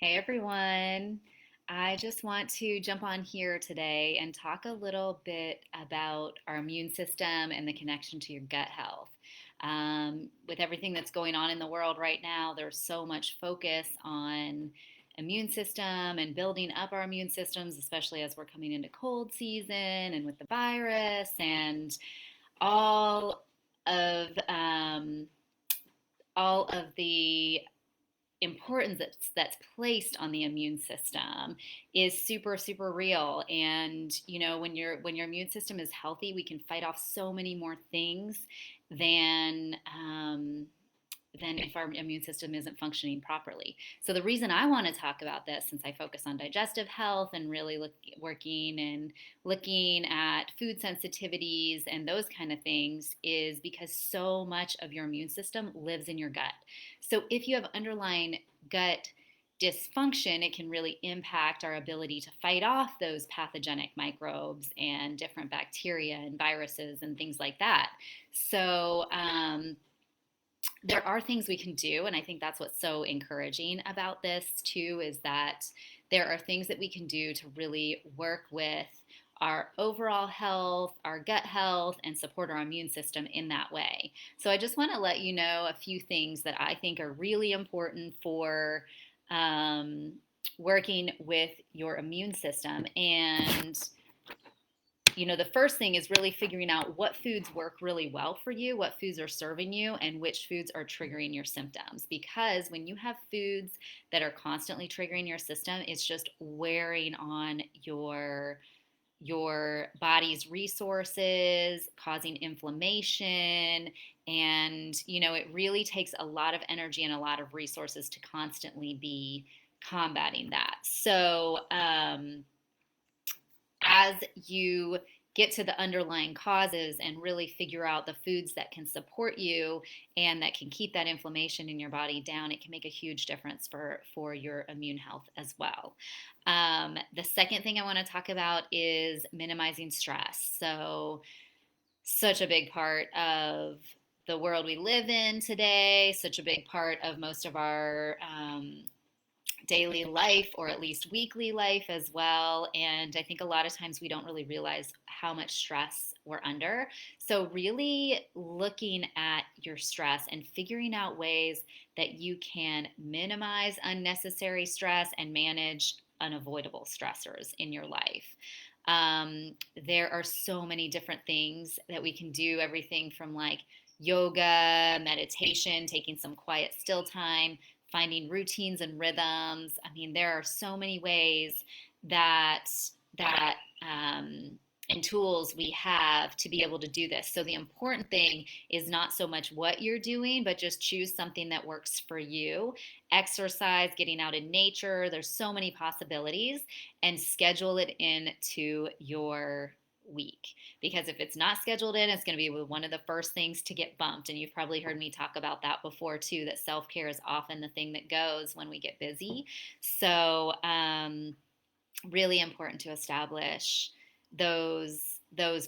Hey everyone. I just want to jump on here today and talk a little bit about our immune system and the connection to your gut health. With everything that's going on in the world right now, there's so much focus on immune system and building up our immune systems, especially as we're coming into cold season and with the virus and all of um, all of the importance that's placed on the immune system is super real. And when your immune system is healthy, we can fight off so many more things than than if our immune system isn't functioning properly. So the reason I want to talk about this, since I focus on digestive health and really looking at food sensitivities and those kind of things, is because so much of your immune system lives in your gut. So if you have underlying gut dysfunction, it can really impact our ability to fight off those pathogenic microbes and different bacteria and viruses and things like that. So there are things we can do, and I think that's what's so encouraging about this too, is that there are things that we can do to really work with our overall health, our gut health, and support our immune system in that way. So I just want to let you know a few things that I think are really important for um, working with your immune system. And the first thing is really figuring out what foods work really well for you, what foods are serving you, and which foods are triggering your symptoms. Because when you have foods that are constantly triggering your system, it's just wearing on your body's resources, causing inflammation, and it really takes a lot of energy and a lot of resources to constantly be combating that. So as you get to the underlying causes and really figure out the foods that can support you and that can keep that inflammation in your body down, it can make a huge difference for your immune health as well. The second thing I want to talk about is minimizing stress. So, such a big part of the world we live in today, such a big part of most of our daily life, or at least weekly life as well. And I think a lot of times we don't really realize how much stress we're under. So, really looking at your stress and figuring out ways that you can minimize unnecessary stress and manage unavoidable stressors in your life. There are so many different things that we can do, everything from like yoga, meditation, taking some quiet, still time, finding routines and rhythms. I mean, there are so many ways that that and tools we have to be able to do this. So the important thing is not so much what you're doing, but just choose something that works for you. Exercise, getting out in nature, there's so many possibilities, and schedule it into your week, because if it's not scheduled in, it's going to be one of the first things to get bumped. And you've probably heard me talk about that before too, that self-care is often the thing that goes when we get busy. So really important to establish those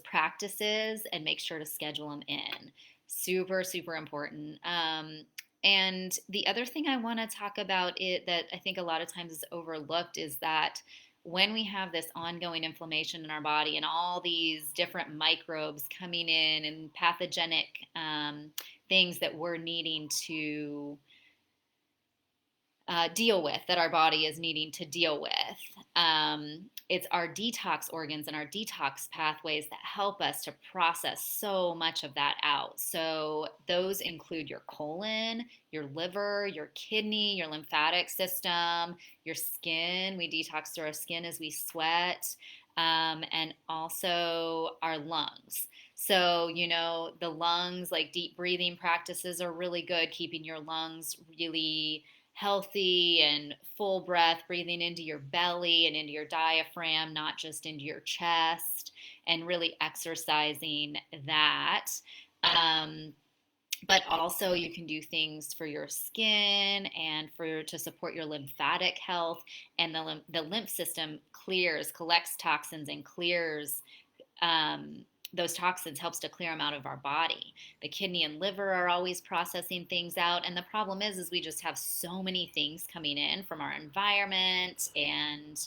practices and make sure to schedule them in. Super important. And the other thing I want to talk about, it that I think a lot of times is overlooked, is that when we have this ongoing inflammation in our body and all these different microbes coming in and pathogenic things that we're needing to deal with, that our body is needing to deal with. It's our detox organs and our detox pathways that help us to process so much of that out. So those include your colon, your liver, your kidney, your lymphatic system, your skin. We detox through our skin as we sweat, and also our lungs. So, the lungs, like deep breathing practices, are really good, keeping your lungs really healthy and full breath, breathing into your belly and into your diaphragm, not just into your chest, and really exercising that. Um, but also you can do things for your skin and to support your lymphatic health, and the lymph system collects toxins and clears um, those toxins helps to clear them out of our body. The kidney and liver are always processing things out, and the problem is we just have so many things coming in from our environment and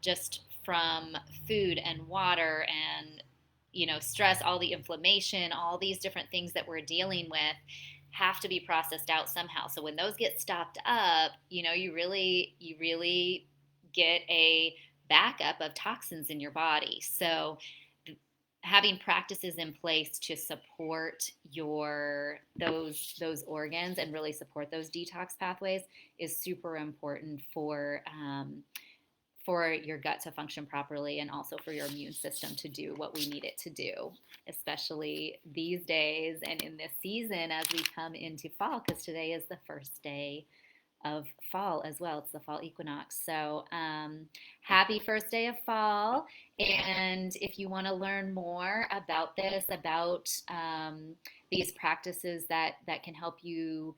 just from food and water and stress, all the inflammation, all these different things that we're dealing with have to be processed out somehow. So when those get stopped up, you really get a backup of toxins in your body. So having practices in place to support those organs and really support those detox pathways is super important for your gut to function properly and also for your immune system to do what we need it to do, especially these days and in this season as we come into fall, because today is the first day of fall as well. It's the fall equinox. So happy first day of fall. And if you want to learn more about this, about these practices that can help you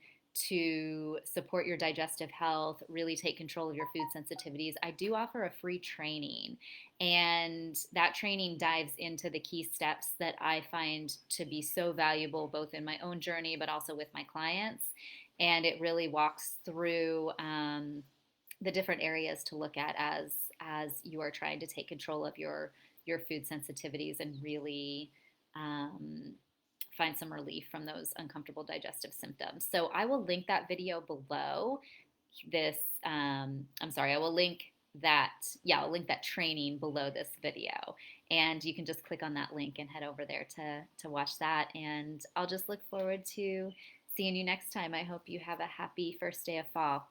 to support your digestive health, really take control of your food sensitivities, I do offer a free training. And that training dives into the key steps that I find to be so valuable, both in my own journey, but also with my clients. And it really walks through the different areas to look at as you are trying to take control of your food sensitivities and really find some relief from those uncomfortable digestive symptoms. So I will link that video below this. I'm sorry, I will link that. Yeah, I'll link that training below this video. And you can just click on that link and head over there to watch that. And I'll just look forward to seeing you next time. I hope you have a happy first day of fall.